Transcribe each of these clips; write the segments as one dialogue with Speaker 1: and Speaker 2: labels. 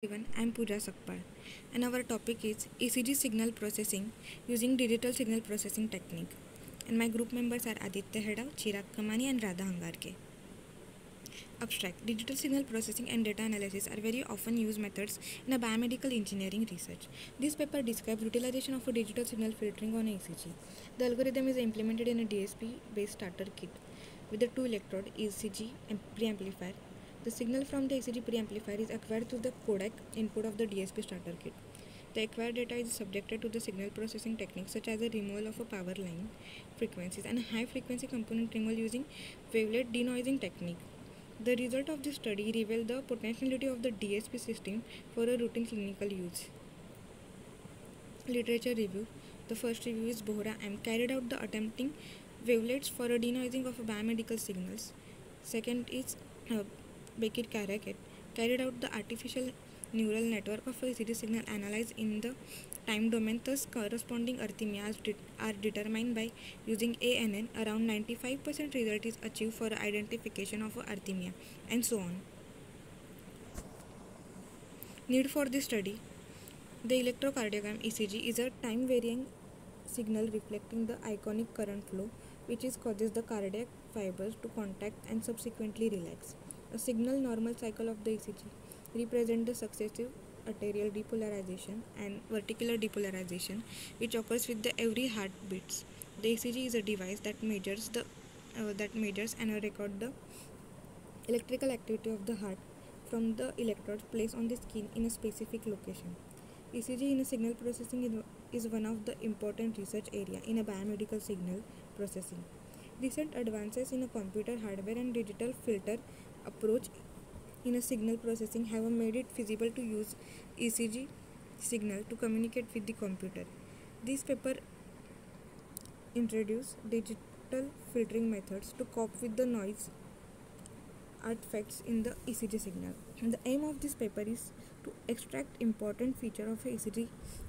Speaker 1: Everyone, I'm Pooja Sakpal and our topic is ECG signal processing using digital signal processing technique. And my group members are Aditya Hedav, Chirag Kamani and Radha Hangarke. Abstract. Digital signal processing and data analysis are very often used methods in a biomedical engineering research. This paper describes utilization of a digital signal filtering on ECG. The algorithm is implemented in a DSP-based starter kit with a two-electrode ECG preamplifier. The signal from the ECG preamplifier is acquired through the codec input of the DSP starter kit. The acquired data is subjected to the signal processing techniques such as the removal of a power line frequencies and high frequency component removal using wavelet denoising technique. The result of this study revealed the potentiality of the DSP system for a routine clinical use. Literature review. The first review is Bohra M. Carried out the attempting wavelets for a denoising of biomedical signals. Second is Bekir Karaket. Carried out the artificial neural network of a ECG signal analyzed in the time domain. Thus, corresponding arrhythmias are determined by using ANN. Around 95% result is achieved for identification of arrhythmia, and so on. Need for this study. The electrocardiogram ECG is a time-varying signal reflecting the ionic current flow, which causes the cardiac fibers to contract and subsequently relax. A signal normal cycle of the ECG represents the successive arterial depolarization and vertical depolarization which occurs with the every heartbeats. The ECG is a device that measures and records the electrical activity of the heart from the electrodes placed on the skin in a specific location. ECG in a signal processing is one of the important research area in a biomedical signal processing. Recent advances in a computer hardware and digital filter approach in a signal processing have made it feasible to use ECG signal to communicate with the computer. This paper introduced digital filtering methods to cope with the noise artifacts in the ECG signal. And the aim of this paper is to extract important feature of ECG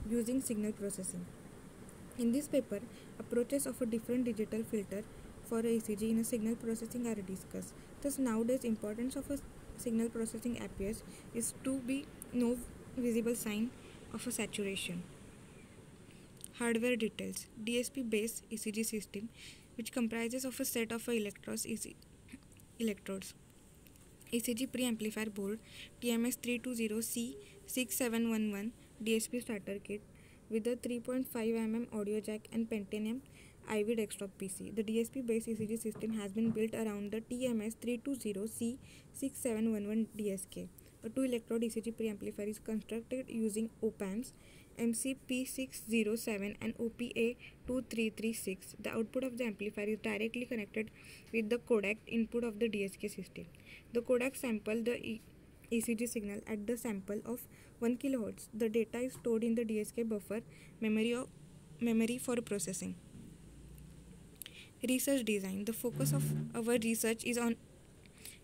Speaker 1: using signal processing. In this paper, approaches of a different digital filter for ECG in a signal processing are discussed. Thus, nowadays, importance of a signal processing appears is to be no visible sign of a saturation. Hardware details. DSP-based ECG system, which comprises of a set of electrodes. ECG preamplifier board TMS320C6711 DSP starter kit with a 3.5 mm audio jack and Pentium IV desktop PC. The DSP based ECG system has been built around the TMS320C6711 DSK. A two electrode ECG preamplifier is constructed using op-amps MCP607 and OPA2336. The output of the amplifier is directly connected with the codec input of the DSK system. The codec samples the ECG signal at the sample of 1 kHz. The data is stored in the DSK buffer memory for processing. Research design. The focus of our research is on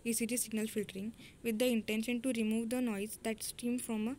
Speaker 1: ECG signal filtering with the intention to remove the noise that stems from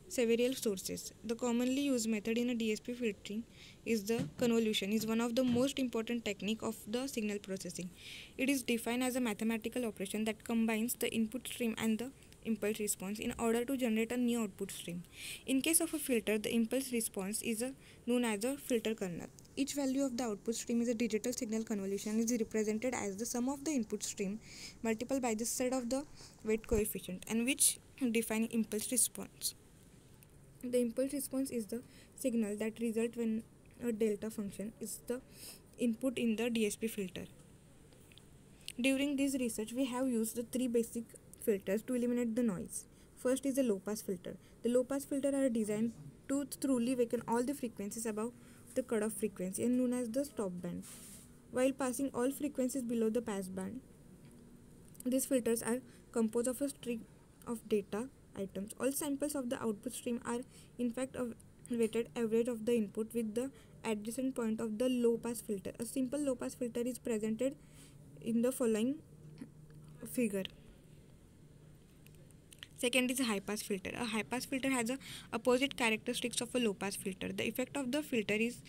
Speaker 1: several sources. The commonly used method in a DSP filtering is the convolution is one of the most important technique of the signal processing. It is defined as a mathematical operation that combines the input stream and the impulse response in order to generate a new output stream. In case of a filter, the impulse response is known as a filter kernel. Each value of the output stream is a digital signal convolution is represented as the sum of the input stream multiplied by the set of the weight coefficient and which define impulse response. The impulse response is the signal that results when a delta function is the input in the DSP filter. During this research, we have used the three basic filters to eliminate the noise. First is the low pass filter. The low pass filter are designed to truly weaken all the frequencies above the cutoff frequency and known as the stop band, while passing all frequencies below the pass band. These filters are composed of a string of data items. All samples of the output stream are in fact a weighted average of the input with the adjacent point of the low pass filter. A simple low pass filter is presented in the following figure. Second is a high pass filter. A high pass filter has a opposite characteristics of a low pass filter. The effect of the filter is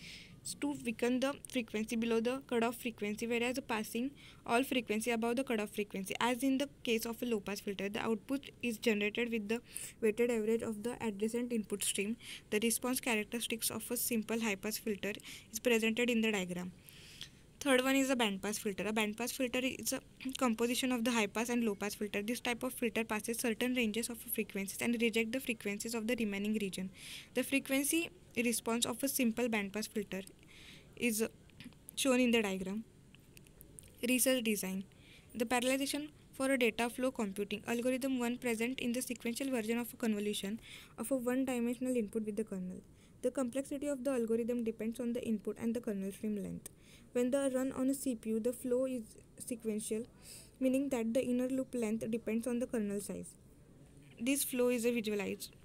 Speaker 1: to weaken the frequency below the cutoff frequency, whereas passing all frequency above the cutoff frequency. As in the case of a low pass filter, the output is generated with the weighted average of the adjacent input stream. The response characteristics of a simple high pass filter is presented in the diagram. Third one is a band pass filter. A band pass filter is a composition of the high pass and low pass filter. This type of filter passes certain ranges of frequencies and reject the frequencies of the remaining region. The frequency response of a simple band pass filter is shown in the diagram. Research design. The parallelization for a data flow computing algorithm one present in the sequential version of a convolution of a one-dimensional input with the kernel. The complexity of the algorithm depends on the input and the kernel stream length. When they run on a CPU, the flow is sequential, meaning that the inner loop length depends on the kernel size. This flow is visualized.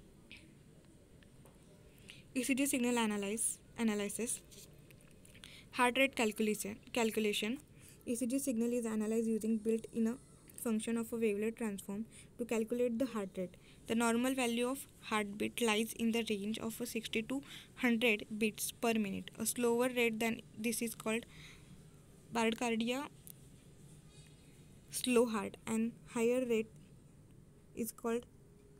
Speaker 1: ECG signal analysis. Heart rate calculation. ECG signal is analyzed using built-in a function of a wavelet transform to calculate the heart rate. The normal value of heartbeat lies in the range of 60 to 100 beats per minute. A slower rate than this is called bradycardia, slow heart, and higher rate is called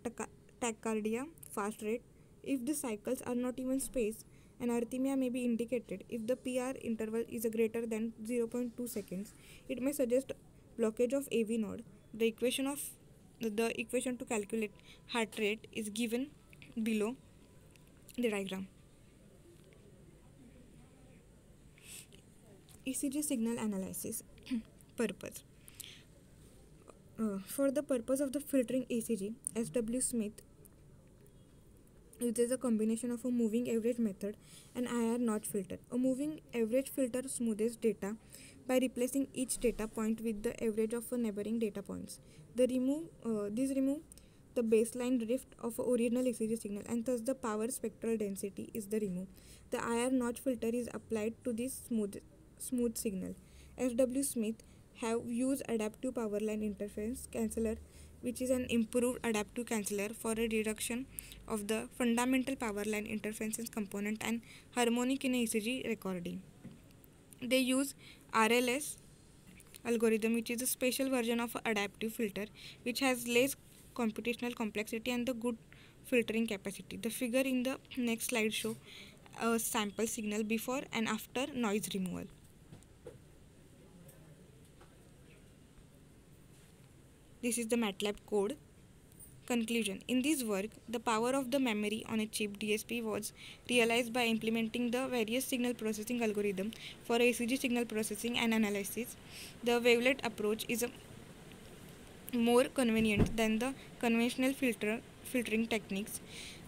Speaker 1: tachycardia, fast rate. If the cycles are not even spaced, an arrhythmia may be indicated. If the PR interval is greater than 0.2 seconds, it may suggest blockage of AV node. The equation to calculate heart rate is given below the diagram. ECG signal analysis purpose. For the purpose of the filtering ECG, S.W. Smith uses a combination of a moving average method and IR notch filter. A moving average filter smooths data by replacing each data point with the average of neighboring data points. These remove the baseline drift of original ECG signal, and thus the power spectral density is the removed. The IR notch filter is applied to this smooth signal. S.W. Smith have used adaptive power line interference canceller, which is an improved adaptive canceller for a reduction of the fundamental power line interference component and harmonic in ECG recording. They use RLS algorithm, which is a special version of an adaptive filter, which has less computational complexity and the good filtering capacity. The figure in the next slide show a sample signal before and after noise removal. This is the MATLAB code. Conclusion. In this work, the power of the memory on a chip DSP was realized by implementing the various signal processing algorithms for ECG signal processing and analysis. The wavelet approach is more convenient than the conventional filtering techniques,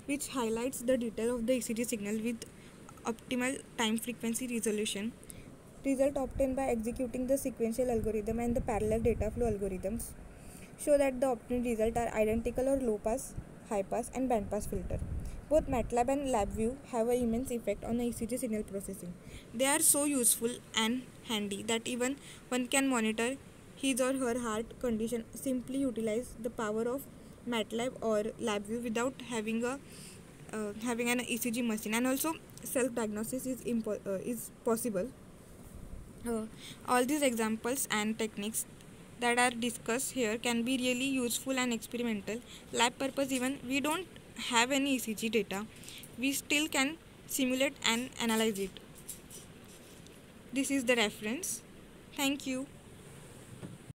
Speaker 1: which highlights the detail of the ECG signal with optimal time frequency resolution. Result obtained by executing the sequential algorithm and the parallel data flow algorithms show that the obtained results are identical or low pass, high pass, and band pass filter. Both MATLAB and LabVIEW have an immense effect on the ECG signal processing. They are so useful and handy that even one can monitor his or her heart condition, simply utilize the power of MATLAB or LabVIEW without having an ECG machine, and also self-diagnosis is possible. All these examples and techniques that are discussed here can be really useful and experimental. Lab purpose, even we don't have any ECG data, we still can simulate and analyze it. This is the reference. Thank you.